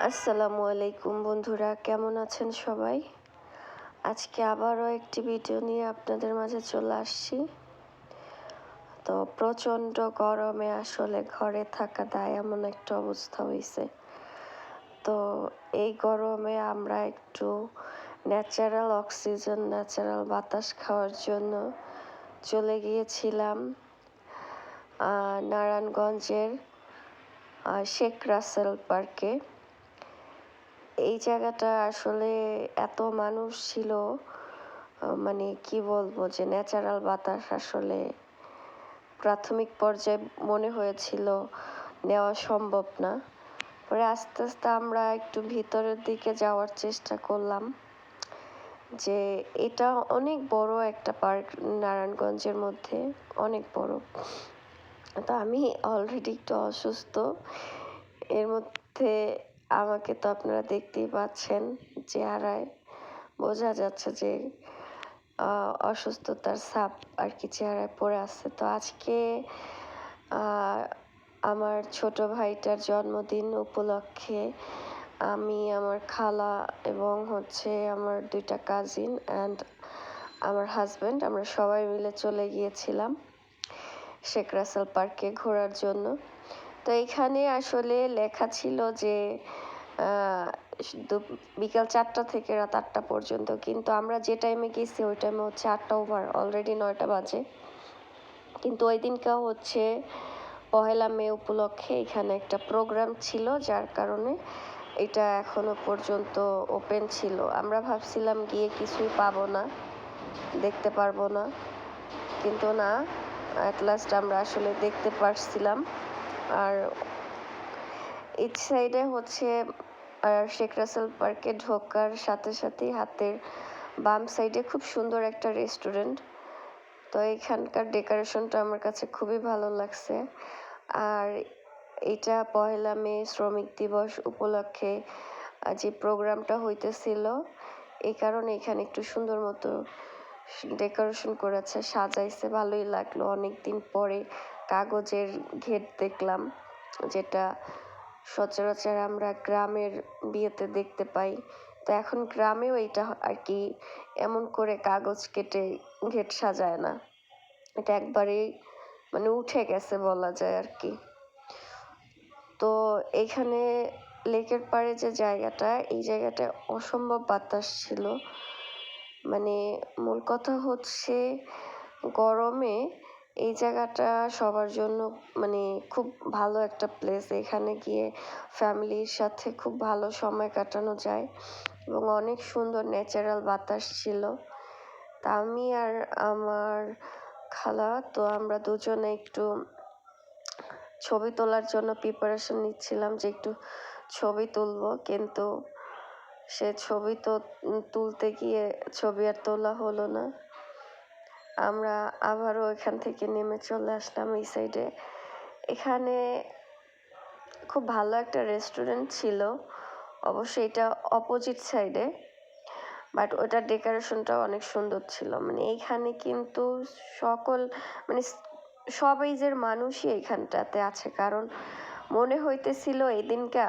আসসালামু আলাইকুম বন্ধুরা, কেমন আছেন সবাই? আজকে আবারও একটি ভিডিও নিয়ে আপনাদের মাঝে চলে আসছি। তো প্রচণ্ড গরমে আসলে ঘরে থাকা দায় এমন একটা অবস্থা হয়েছে। তো এই গরমে আমরা একটু ন্যাচারাল অক্সিজেন, ন্যাচারাল বাতাস খাওয়ার জন্য চলে গিয়েছিলাম নারায়ণগঞ্জের শেখ রাসেল পার্কে। এই জায়গাটা আসলে এত মানুষ ছিল, মানে কি বলবো, যে ন্যাচারাল বাতাস আসলে প্রাথমিক পর্যায়ে মনে হয়েছিল নেওয়া সম্ভব না। পরে আস্তে আস্তে আমরা একটু ভিতরের দিকে যাওয়ার চেষ্টা করলাম। যে এটা অনেক বড় একটা পার্ক, নারায়ণগঞ্জের মধ্যে অনেক বড়। তো আমি অলরেডি একটু অসুস্থ, এর মধ্যে আমাকে তো আপনারা দেখতেই পাচ্ছেন, চেহারায় বোঝা যাচ্ছে যে অসুস্থতার ছাপ আর কি চেহারায় পড়ে আছে। তো আজকে আমার ছোট ভাইটার জন্মদিন উপলক্ষে আমি, আমার খালা এবং আমার দুইটা কাজিন অ্যান্ড আমার হাজব্যান্ড, আমরা সবাই মিলে চলে গিয়েছিলাম শেখ রাসেল পার্কে ঘোরার জন্য। তো এখানে আসলে লেখা ছিল যে বিকাল 4টা থেকে রাত 8টা পর্যন্ত, কিন্তু আমরা যে টাইমে গেছি ওই টাইমে 8টা ওভার, অলরেডি 9টা বাজে। কিন্তু ওই দিনটা পহেলা মে উপলক্ষে এখানে একটা প্রোগ্রাম ছিল, যার কারণে এটা এখনো পর্যন্ত ওপেন ছিল। আমরা ভাবছিলাম গিয়ে কিছুই পাবো না, দেখতে পারবো না, কিন্তু না, অ্যাট লাস্ট আমরা আসলে দেখতে পারছিলাম। আর এই সাইডে শেখ রাসেল পার্কে ঢোকার সাথে সাথেই হাতের বাম সাইডে খুব সুন্দর একটা রেস্টুরেন্ট। তো এখানকার ডেকোরেশনটা আমার কাছে খুবই ভালো লাগছে। আর এটা পহেলা মে শ্রমিক দিবস উপলক্ষে যে প্রোগ্রামটা হইতেছিল, এই কারণে এখানে একটু সুন্দর মতো ডেকোরেশন করেছে, সাজাইছে, ভালোই লাগলো। অনেক দিন পরে কাগজের গেট দেখলাম, যেটা সচরাচর আমরা গ্রামের বিয়েতে দেখতে পাই। তো এখন গ্রামেও এটা আর কি এমন করে কাগজ কেটে গেট সাজায় না, এটা একবারেই মানে উঠে গেছে বলা যায় আর কি। তো এখানে লেকের পাড়ে যে জায়গাটা, এই জায়গাটায় অসম্ভব বাতাস ছিল। মানে মূল কথা গরমে এই জায়গাটা সবার জন্য মানে খুব ভালো একটা প্লেস। এখানে গিয়ে ফ্যামিলির সাথে খুব ভালো সময় কাটানো যায় এবং অনেক সুন্দর ন্যাচারাল বাতাস ছিল। তা আমি আর আমার খালা, তো আমরা দুজনে একটু ছবি তোলার জন্য প্রিপারেশন নিচ্ছিলাম যে একটু ছবি তুলবো, কিন্তু সে ছবি তো তুলতে গিয়ে ছবি আর তোলা হলো না। আমরা আবারও এখান থেকে নেমে চলে আসলাম এই সাইডে। এখানে খুব ভালো একটা রেস্টুরেন্ট ছিল, অবশ্যই এটা অপোজিট সাইডে, বাট ওটার ডেকোরেশনটাও অনেক সুন্দর ছিল। মানে এইখানে কিন্তু মানে সব এজের মানুষই এইখানটাতে আছে, কারণ মনে হইতেছিল এই দিনটা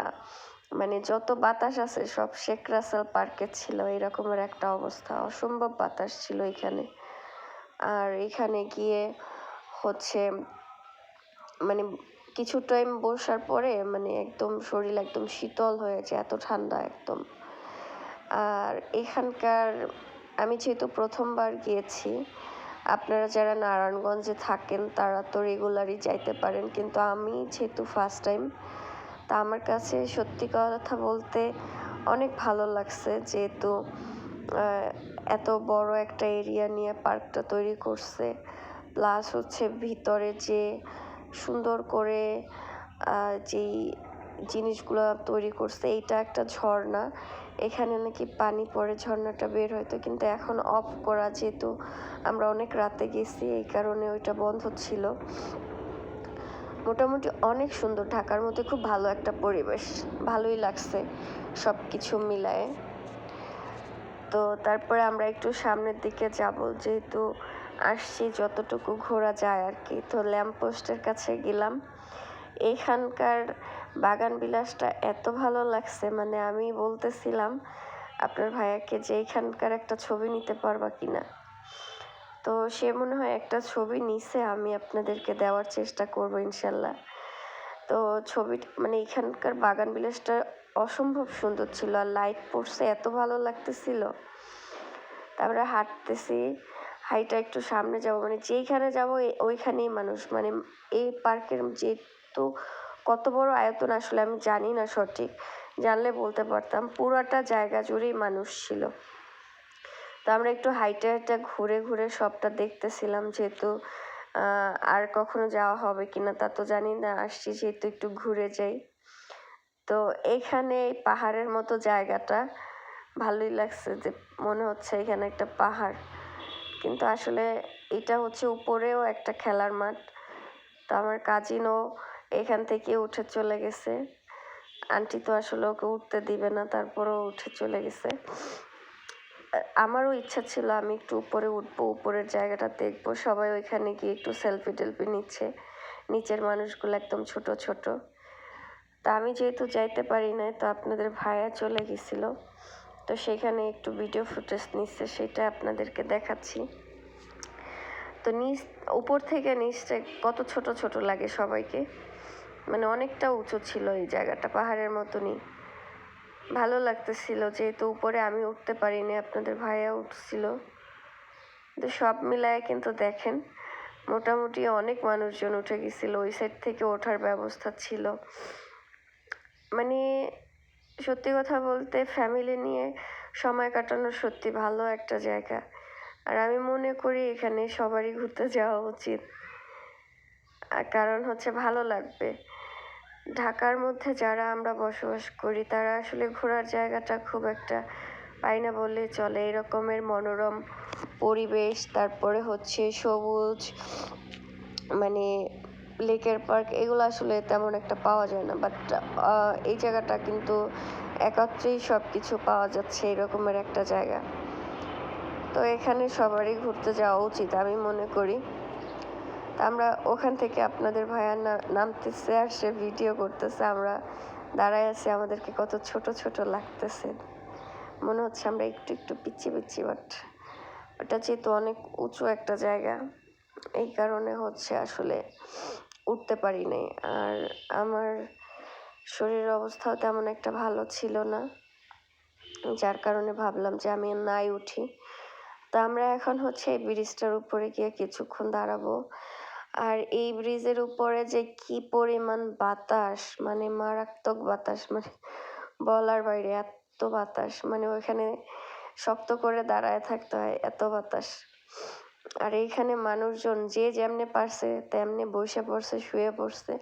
মানে যত বাতাস আছে সব শেখ রাসেল পার্কে ছিল, এরকমের একটা অবস্থা। অসম্ভব বাতাস ছিল এখানে। আর এখানে গিয়ে মানে কিছু টাইম বসার পরে মানে একদম শরীর একদম শীতল হয়েছে, এত ঠান্ডা একদম। আর এখানকার আমি যেহেতু প্রথমবার গিয়েছি, আপনারা যারা নারায়ণগঞ্জে থাকেন তারা তো রেগুলারই যাইতে পারেন, কিন্তু আমি যেহেতু ফার্স্ট টাইম, তা আমার কাছে সত্যি কথা বলতে অনেক ভালো লাগছে, যেহেতু এত বড় একটা এরিয়া নিয়ে পার্কটা তৈরি করছে। প্লাস ভিতরে যে সুন্দর করে যেই জিনিসগুলো তৈরি করছে, এইটা একটা ঝর্ণা, এখানে নাকি পানি পড়ে ঝর্ণাটা বের হইতো, কিন্তু এখন অফ করা, যেহেতু আমরা অনেক রাতে গেছি এই কারণে ওইটা বন্ধ ছিল। মোটামুটি অনেক সুন্দর, ঢাকার মধ্যে খুব ভালো একটা পরিবেশ, ভালোই লাগছে সব কিছু মিলায়ে। তো তারপরে আমরা একটু সামনের দিকে যাব, যেহেতু আসছি যতটুকু ঘোরা যায় আর কি। তো ল্যাম্পপোস্টের কাছে গেলাম। এখানকার বাগান বিলাসটা এত ভালো লাগছে, মানে আমি বলতেছিলাম আপনার ভাইয়াকে যে এখানকার একটা ছবি নিতে পারবা কিনা। তো সে মনে হয় একটা ছবি নিছে, আমি আপনাদেরকে দেওয়ার চেষ্টা করব ইনশাল্লাহ। তো ছবি মানে এখানকার বাগান বিলাসটা অসম্ভব সুন্দর ছিল, আর লাইট পড়ছে এত ভালো লাগতেছিল। তারপরে হাঁটতেছি, হাইটা একটু সামনে যাব, মানে যেইখানে যাব ওইখানেই মানুষ, মানে এই পার্কের যেহেতু কত বড় আয়তন আসলে আমি জানি না সঠিক, জানলে বলতে পারতাম। পুরাটা জায়গা জুড়েই মানুষ ছিল। তো আমরা একটু হাইটে হাইটে ঘুরে ঘুরে সবটা দেখতেছিলাম, যেহেতু আর কখনো যাওয়া হবে কিনা তা তো জানি না, আসছি যেহেতু একটু ঘুরে যাই। তো এইখানে এই পাহাড়ের মতো জায়গাটা ভালোই লাগছে, যে মনে হচ্ছে এখানে একটা পাহাড়, কিন্তু আসলে এটা হচ্ছে উপরেও একটা খেলার মাঠ। তো আমার কাজিনও এখান থেকে উঠে চলে গেছে, আন্টি তো আসলে ওকে উঠতে দিবে না, তারপরেও উঠে চলে গেছে। আমারও ইচ্ছা ছিল আমি একটু উপরে উঠবো, উপরের জায়গাটা দেখবো। সবাই ওইখানে গিয়ে একটু সেলফি টেলফি নিচ্ছে, নিচের মানুষগুলো একদম ছোট ছোট। তা আমি যেহেতু যাইতে পারি নাই, তো আপনাদের ভাইয়া চলে গেছিল, তো সেখানে একটু ভিডিও ফুটেজ নিচ্ছে, সেটা আপনাদেরকে দেখাচ্ছি। তো নিচ উপর থেকে নিচটা কত ছোট ছোট লাগে সবাইকে, মানে অনেকটা উঁচু ছিল এই জায়গাটা, পাহাড়ের মতনই ভালো লাগতেছিল। যেহেতু উপরে আমি উঠতে পারিনি, আপনাদের ভাইয়া উঠছিল। তো সব মিলায় কিন্তু দেখেন মোটামুটি অনেক মানুষজন উঠে গেছিল, ওই সাইড থেকে ওঠার ব্যবস্থা ছিল। মানে সত্যি কথা বলতে ফ্যামিলি নিয়ে সময় কাটানোর সত্যি ভালো একটা জায়গা, আর আমি মনে করি এখানে সবারই ঘুরতে যাওয়া উচিত, কারণ হচ্ছে ভালো লাগবে। ঢাকার মধ্যে যারা আমরা বসবাস করি তারা আসলে ঘোরার জায়গাটা খুব একটা পাই না বললে চলে। এরকমের মনোরম পরিবেশ, তারপরে হচ্ছে সবুজ, মানে লেকের পার্ক, এগুলো আসলে তেমন একটা পাওয়া যায় না। বাট এই জায়গাটা কিন্তু একত্রেই সব কিছু পাওয়া যাচ্ছে, এরকমের একটা জায়গা। তো এখানে সবারই ঘুরতে যাওয়া উচিত আমি মনে করি। তা আমরা ওখান থেকে আপনাদের ভাইয়া নামতেছে আর সে ভিডিও করতেছে, আমরা দাঁড়ায় আছি, আমাদেরকে কত ছোট ছোট লাগতেছে, মনে হচ্ছে আমরা একটু একটু পিচ্ছি পিচ্ছি। বাট ওটা যেহেতু অনেক উঁচু একটা জায়গা, এই কারণে হচ্ছে আসলে উঠতে পারি নাই। আর আমার শরীরের অবস্থাও তেমন একটা ভালো ছিল না, যার কারণে ভাবলাম যে আমি নাই উঠি। তা আমরা এখন হচ্ছে এই ব্রিজটার উপরে গিয়ে কিছুক্ষণ দাঁড়াবো। আর এই ব্রিজের উপরে যে কি পরিমাণ বাতাস, মানে মারাত্মক বাতাস, মানে বলার বাইরে এত বাতাস, মানে ওইখানে শক্ত করে দাঁড়ায় থাকতে হয়, এত বাতাস। আর এইখানে মানুষজন যে যেমনে পারছে তেমনি বসে পড়ছে, শুয়ে পড়ছে,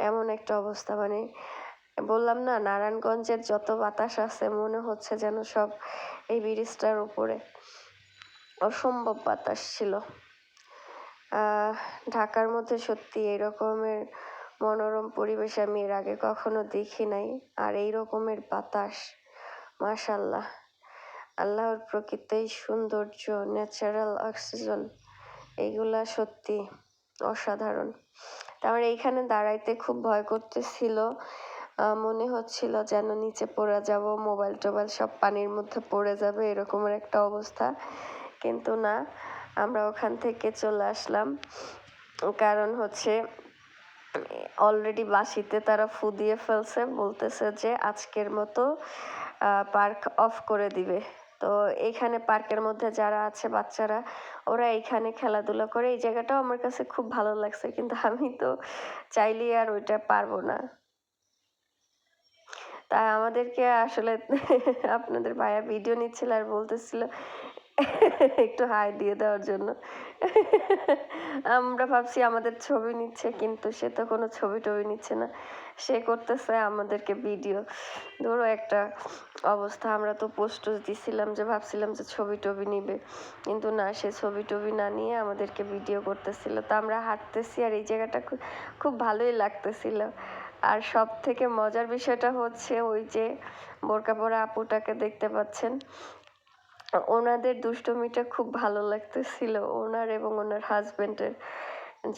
এমন একটা অবস্থা। মানে বললাম না, নারায়ণগঞ্জের যত বাতাস আছে মনে হচ্ছে যেন সব এই ব্রিজটার উপরে, অসম্ভব বাতাস ছিল। ঢাকার মধ্যে সত্যি এরকমের মনোরম পরিবেশ আমি এর আগে কখনো দেখি নাই। আর এই রকমের বাতাস, মাশাল্লাহ, আল্লাহর প্রকৃতির সৌন্দর্য, ন্যাচারাল অক্সিজেন, এইগুলা সত্যি অসাধারণ। তারপরে এইখানে দাঁড়াইতে খুব ভয় করতেছিল, মনে হচ্ছিল যেন নিচে পড়ে যাব, মোবাইল টোবাইল সব পানির মধ্যে পড়ে যাবে, এরকমের একটা অবস্থা। কিন্তু না, আমরা ওখান থেকে চলে আসলাম, কারণ হচ্ছে অলরেডি বাঁশিতে তারা ফু দিয়ে ফেলছে, বলতেছে যে আজকের মতো পার্ক অফ করে দিবে। তো এইখানে পার্কের মধ্যে যারা আছে বাচ্চারা, ওরা এইখানে খেলাধুলা করে। এই জায়গাটাও আমার কাছে খুব ভালো লাগছে, কিন্তু আমি তো চাইলেই আর ওইটা পারবো না। তাই আমাদেরকে আসলে আপনাদের ভাইয়া ভিডিও নিচ্ছিল আর বলতেছিল একটু হাই দিয়ে দেওয়ার জন্য। আমরা ভাবছি আমাদের ছবি নিচ্ছে, কিন্তু সে তো কোনো ছবি টবি নিচ্ছে না, সে করতেছে আমাদেরকে ভিডিও। ধরো একটা অবস্থা, আমরা তো পোস্ট দিছিলাম যে ভাবছিলাম যে ছবি টবি নিবে, কিন্তু না, সে ছবি টবি না নিয়ে আমাদেরকে ভিডিও করতেছিল। তো আমরা হাঁটতেছি আর এই জায়গাটা খুব ভালোই লাগতেছিল। আর সব থেকে মজার বিষয়টা হচ্ছে ওই যে বোরকা পরা আপুটাকে দেখতে পাচ্ছেন, ওনাদের দুষ্টমিটা খুব ভালো লাগতেছিল, ওনার এবং ওনার হাজবেন্ডের।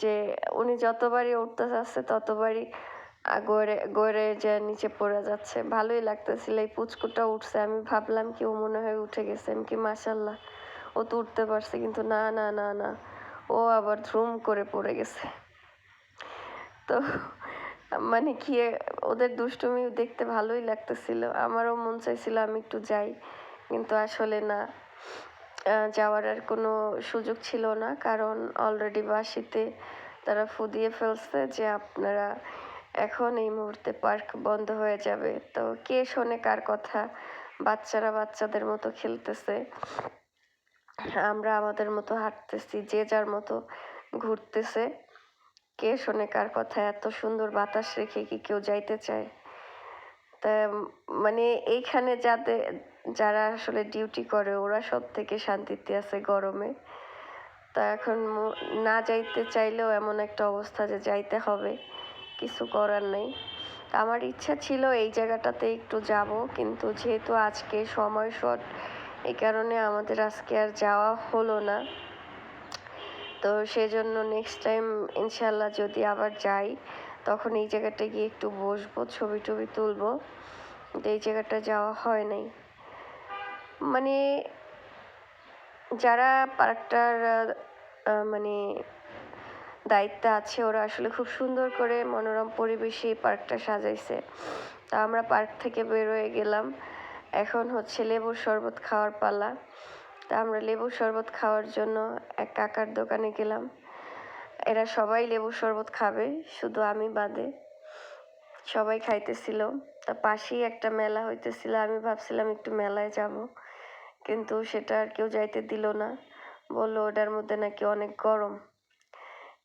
যে উনি যতবারই উঠতে যাচ্ছে ততবারই গড়ে গড়ে যে নিচে পড়ে যাচ্ছে, ভালোই লাগতেছিল। এই পুচকুটা উঠছে, আমি ভাবলাম কি ও মনে হয় উঠে গেছে, আমি কি মাশাল্লাহ ও তো উঠতে পারছে, কিন্তু না না না না, ও আবার ধুম করে পড়ে গেছে। তো মানে কি, ওদের দুষ্টুমি দেখতে ভালোই লাগতেছিল, আমারও মন চাইছিল আমি একটু যাই, কিন্তু আসলে না, যাওয়ার আর কোনো সুযোগ ছিল না, কারণ অলরেডি বাঁশিতে তারা ফু দিয়ে ফেলছে যে আপনারা এখন এই মুহূর্তে পার্ক বন্ধ হয়ে যাবে। তো কে শোনে কার কথা, বাচ্চারা বাচ্চাদের মতো খেলতেছে, আমরা আমাদের মতো হাঁটতেছি, যে যার মতো ঘুরতেছে, কে শোনে কার কথা। এত সুন্দর বাতাস রেখে কি কেউ যাইতে চায়? তা মানে এইখানে যারা আসলে ডিউটি করে ওরা সব থেকে শান্তিতে আছে গরমে। তা এখন না যাইতে চাইলেও এমন একটা অবস্থা যে যাইতে হবে, কিছু করার নেই। আমার ইচ্ছা ছিল এই জায়গাটাতে একটু যাব, কিন্তু যেহেতু আজকে সময় শর্ট, এই কারণে আমাদের আজকে আর যাওয়া হলো না। তো সেজন্য নেক্সট টাইম ইনশাল্লাহ যদি আবার যাই, তখন এই জায়গাটা গিয়ে একটু বসবো, ছবি টবি তুলবো। কিন্তু এই জায়গাটা যাওয়া হয় নাই। মানে যারা পার্কটার মানে দায়িত্বে আছে ওরা আসলে খুব সুন্দর করে মনোরম পরিবেশে এই পার্কটা সাজাইছে। তা আমরা পার্ক থেকে বের হয়ে গেলাম, এখন হচ্ছে লেবুর শরবত খাওয়ার পালা। তা আমরা লেবুর শরবত খাওয়ার জন্য এক কাকার দোকানে গেলাম। এরা সবাই লেবুর শরবত খাবে, শুধু আমি বাদে। সবাই খাইতেছিল। তা পাশেই একটা মেলা হইতেছিল, আমি ভাবছিলাম একটু মেলায় যাব, কিন্তু সেটা আর কেউ যাইতে দিল না, বললো ওটার মধ্যে নাকি অনেক গরম।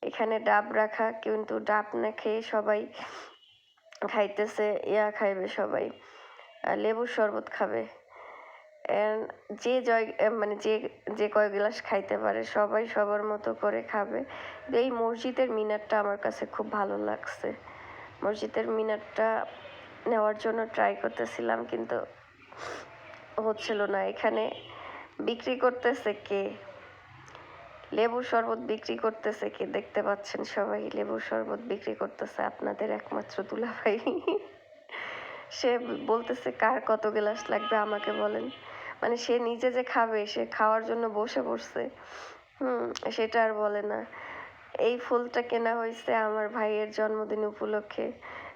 এখানে ডাব রাখা, কিন্তু ডাব না খেয়ে সবাই খাইতেছে খাইবে সবাই, লেবুর শরবত খাবে। যে মানে যে কয় গ্লাস খাইতে পারে সবাই সবার মতো করে খাবে। এই মসজিদের মিনারটা আমার কাছে খুব ভালো লাগছে, মসজিদের মিনারটা নেওয়ার জন্য ট্রাই করতেছিলাম, কিন্তু হচ্ছিল না। এখানে বিক্রি করতেছে কে? লেবুর শরবত বিক্রি করতেছে কে? দেখতে পাচ্ছেন সবাই, লেবুর শরবত বিক্রি করতেছে আপনাদের একমাত্র দুলাভাই। সে বলতেছে কার কত গ্লাস লাগবে আমাকে বলেন। মানে সে নিজে যে খাবে, সে খাওয়ার জন্য বসে পড়ছে, সেটা আর বলে না। এই ফুলটা কেনা হয়েছে আমার ভাইয়ের জন্মদিন উপলক্ষে,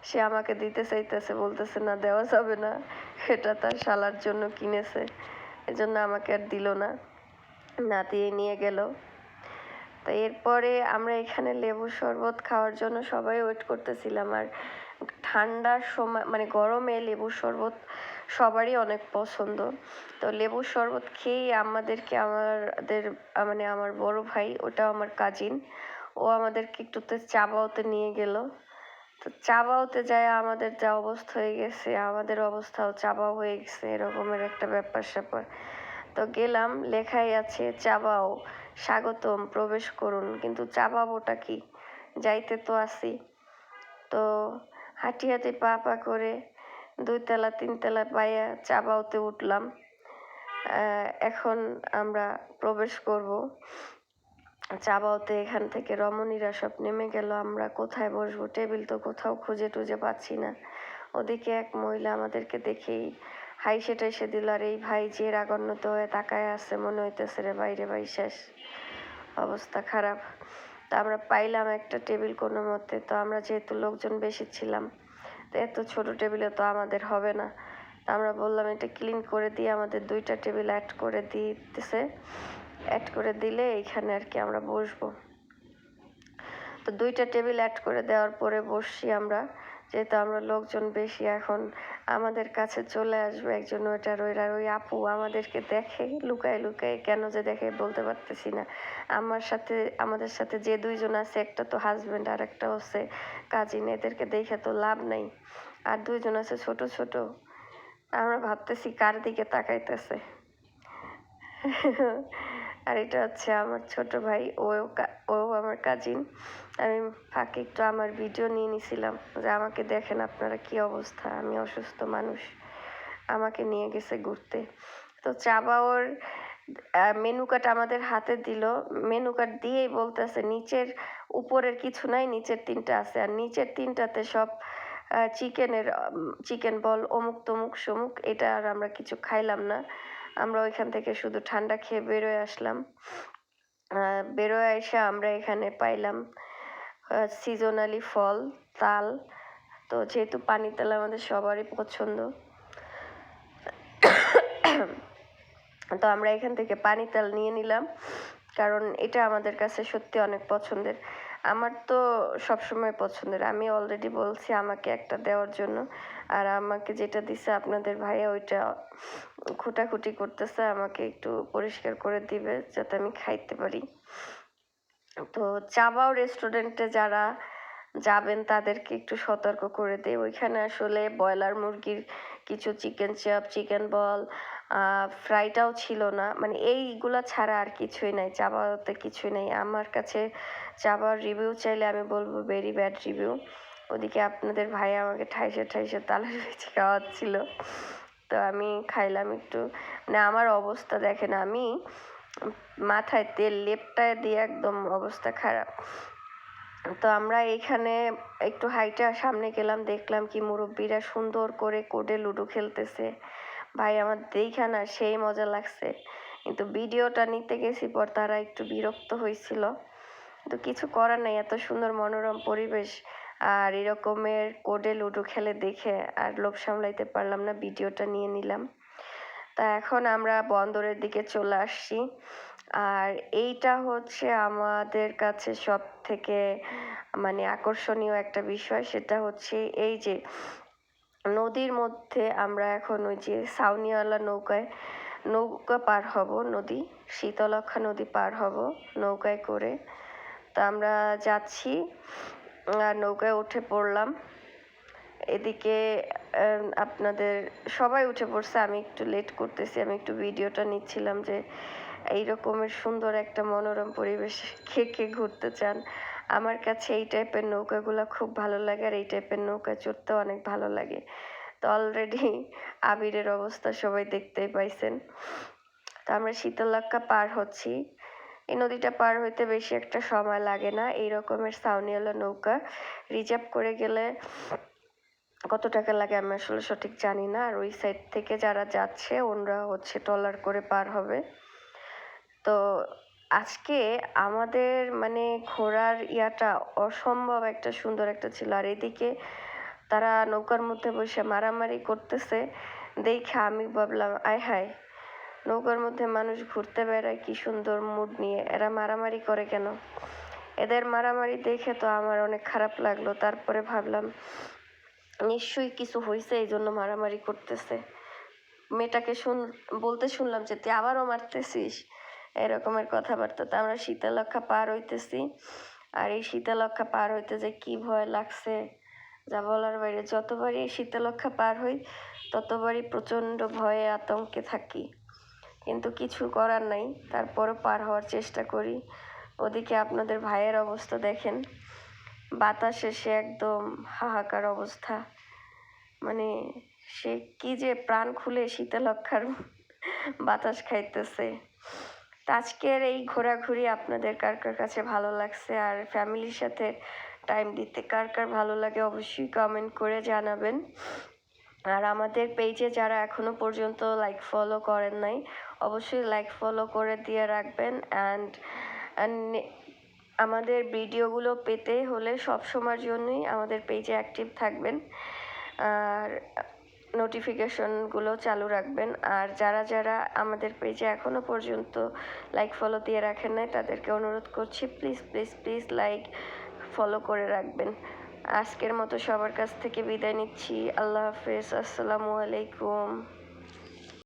সে আমাকে দিতে চাইতেছে, বলতেছে না দেওয়া যাবে না, এটা তার শালার জন্য কিনেছে, এজন্য আমাকে আর দিল না, না দিয়ে নিয়ে গেল। তো এরপরে আমরা এখানে লেবুর শরবত খাওয়ার জন্য সবাই ওয়েট করতেছিলাম। আর ঠান্ডার সময় মানে গরমে লেবুর শরবত সবারই অনেক পছন্দ। তো লেবুর শরবত খেয়েই মানে আমার বড় ভাই, ওটাও আমার কাজিন, ও আমাদেরকে একটুতে চা বাওতে নিয়ে গেল। তো চা বাওতে যায় আমাদের যা অবস্থা হয়ে গেছে, আমাদের অবস্থাও চা বাও হয়ে গেছে, এরকমের একটা ব্যাপার স্যাপার। তো গেলাম, লেখাই আছে চা বাও, স্বাগতম, প্রবেশ করুন, কিন্তু চা বাবোটা কি? যাইতে তো আসি। তো হাঁটি হাঁটি পা পা করে 2 তলা 3 তলা পাইয়া চা বাওতে উঠলাম। এখন আমরা প্রবেশ করব চা বাওতে। এখান থেকে রমণীরা সব নেমে গেল, আমরা কোথায় বসবো, টেবিল তো কোথাও খুঁজে টুজে পাচ্ছি না। ওদিকে এক মহিলা আমাদেরকে দেখেই হাইসে টাইসে দিল, আর এই ভাই যে রাগান্বিত হয়ে তাকায় আছে, মনে হইতেছে রে বাইরে ভাই শেষ, অবস্থা খারাপ। তা আমরা পাইলাম একটা টেবিল কোনো মতে। তো আমরা যেহেতু লোকজন বেশি ছিলাম, তো এত ছোট টেবিলে তো আমাদের হবে না। তা আমরা বললাম এটা ক্লিন করে দিয়ে আমাদের 2টা টেবিল অ্যাড করে দিতেছে, অ্যাড করে দিলে এইখানে আর কি আমরা বসবো। তো 2টা টেবিল অ্যাড করে দেওয়ার পরে বসছি আমরা, যেহেতু আমরা লোকজন বেশি। এখন আমাদের কাছে চলে আসবে একজন ওয়েটার, ওই আপু আমাদেরকে দেখে লুকায় লুকায়, কেন যে দেখে বলতে পারতেছি না। আমাদের সাথে যে 2জন আছে, একটা তো হাজবেন্ড আর একটা হচ্ছে কাজিন, এদেরকে দেখে তো লাভ নাই। আর 2জন আছে ছোট ছোট, আমরা ভাবতেছি কার দিকে তাকাইতেছে। আর এটা হচ্ছে আমার ছোট ভাই, ও আমার কাজিন। আমি ফাঁকে একটু আমার ভিডিও নিয়ে নিছিলাম যে আমাকে দেখেন আপনারা কি অবস্থা, আমি অসুস্থ মানুষ, আমাকে নিয়ে গেছে ঘুরতে। তো চা বাওয়ার মেনু কার্ড আমাদের হাতে দিল, মেনু কার্ড দিয়েই বলতেছে নিচের উপরের কিছু নাই, নিচের 3টা আছে, আর নিচের 3টাতে সব চিকেনের চিকেন বল অমুক তমুক সমুক, এটা আর আমরা কিছু খাইলাম না। আমরা ওইখান থেকে শুধু ঠান্ডা খেয়ে বেরোয় আসলাম। বেরোয় এসে আমরা এখানে পাইলাম সিজনালি ফল তাল। তো যেহেতু পানি তাল আমাদের সবারই পছন্দ, তো আমরা এখান থেকে পানি তাল নিয়ে নিলাম, কারণ এটা আমাদের কাছে সত্যি অনেক পছন্দের। আমার তো সবসময় পছন্দের, আমি অলরেডি বলছি আমাকে একটা দেওয়ার জন্য, আর আমাকে যেটা দিছে আপনাদের ভাইয়া ওইটা খুঁটাখুটি করতেছে, আমাকে একটু পরিষ্কার করে দিবে যাতে আমি খাইতে পারি। তো চাবাও রেস্টুরেন্টে যারা যাবেন তাদেরকে একটু সতর্ক করে দেয়, ওইখানে আসলে ব্রয়লার মুরগির কিছু চিকেন চাপ চিকেন বল ফ্রাইটাও ছিল না, মানে এইগুলা ছাড়া আর কিছুই নাই, চাবাতে কিছুই নাই। আমার কাছে চাবার রিভিউ চাইলে আমি বলবো ভেরি ব্যাড রিভিউ। ওদিকে আপনাদের ভাই আমাকে ঠাইসে ঠাইসে তালের বিচি খাওয়াচ্ছিল, তো আমি খাইলাম একটু, মানে আমার অবস্থা দেখেন, আমি মাথায় তেল লেপটায় দিয়ে একদম অবস্থা খারাপ। তো আমরা এইখানে একটু হাইটা সামনে গেলাম, দেখলাম কি মুরব্বীরা সুন্দর করে কোডে লুডো খেলতেছে। ভাই আমার দেখা না সেই মজা লাগছে, কিন্তু ভিডিওটা নিতে গেছি পর তারা একটু বিরক্ত হয়েছিল, তো কিছু করার নাই, এত সুন্দর মনোরম পরিবেশ আর এরকমের কোডে লুডো খেলে দেখে আর লোভ সামলাইতে পারলাম না, ভিডিওটা নিয়ে নিলাম। তা এখন আমরা বন্দরের দিকে চলে আসছি, আর এইটা হচ্ছে আমাদের কাছে সব থেকে মানে আকর্ষণীয় একটা বিষয়, সেটা হচ্ছে এই যে নদীর মধ্যে আমরা এখন ওই যে ছাউনিওয়ালা নৌকা পার হব, নদী শীতলক্ষা নদী পার হব নৌকায় করে। তা আমরা যাচ্ছি আর নৌকায় উঠে পড়লাম। এদিকে আপনাদের সবাই উঠে পড়ছে, আমি একটু লেট করতেছি, আমি একটু ভিডিওটা নিচ্ছিলাম যে এই রকমের সুন্দর একটা মনোরম পরিবেশ কে কে ঘুরতে চান। আমার কাছে এই টাইপের নৌকাগুলো খুব ভালো লাগে, আর এই টাইপের নৌকা চড়তেও অনেক ভালো লাগে। তো অলরেডি আবিরের অবস্থা সবাই দেখতেই পাইছেন। তো আমরা শীতলক্ষা পার হচ্ছি, এই নদীটা পার হইতে বেশি একটা সময় লাগে না। এই রকমের ছাউনিওয়ালা নৌকা রিজার্ভ করে গেলে কত টাকা লাগে আমি আসলে সঠিক জানি না, আর ওই সাইড থেকে যারা যাচ্ছে ওনরা হচ্ছে ট্রলার করে পার হবে। তো আজকে আমাদের মানে ঘোরার ইয়াটা অসম্ভব একটা সুন্দর একটা ছিল, আর এদিকে তারা নৌকার মধ্যে বসে মারামারি করতেছে দেখে আমি ভাবলাম আয় হায়, নৌকার মধ্যে মানুষ ঘুরতে বেড়ায় কি সুন্দর মুড নিয়ে, এরা মারামারি করে কেন? এদের মারামারি দেখে তো আমার অনেক খারাপ লাগলো। তারপরে ভাবলাম নিশ্চয়ই কিছু হয়েছে এই জন্য মারামারি করতেছে। মেয়েটাকে বলতে শুনলাম যে তুই আবারও মারতেছিস, এরকমের কথাবার্তা। তো আমরা শীতলক্ষা পার হইতেছি, আর এই শীতলক্ষা পার হইতে যে কি ভয় লাগছে যা বলার বাইরে। যতবারই এই শীতলক্ষা পার হই ততবারই প্রচণ্ড ভয়ে আতঙ্কে থাকি, কিন্তু কিছু করার নাই, তারপরও পার হওয়ার চেষ্টা করি। ওদিকে আপনাদের ভাইয়ের অবস্থা দেখেন, বাতাসে সে একদম হাহাকার অবস্থা, মানে সে কি যে প্রাণ খুলে শীতলক্ষার বাতাস খাইতেছে। আজকের এই ঘোরাঘুরি আপনাদের কার কার কাছে ভালো লাগছে, আর ফ্যামিলির সাথে টাইম দিতে কার কার ভালো লাগে অবশ্যই কমেন্ট করে জানাবেন। আর আমাদের পেজে যারা এখনো পর্যন্ত লাইক ফলো করেন নাই অবশ্যই লাইক ফলো করে দিয়ে রাখবেন। অ্যান্ড আমাদের ভিডিওগুলো পেতে হলে সবসময়ের জন্যই আমাদের পেজে অ্যাক্টিভ থাকবেন, আর নোটিফিকেশনগুলো চালু রাখবেন। আর যারা যারা আমাদের পেজে এখনও পর্যন্ত লাইক ফলো দিয়ে রাখেন নাই তাদেরকে অনুরোধ করছি please please please like follow করে রাখবেন। আজকের মতো সবার কাছ থেকে বিদায় নিচ্ছি, আল্লাহ হাফেজ, আসসালামু আলাইকুম।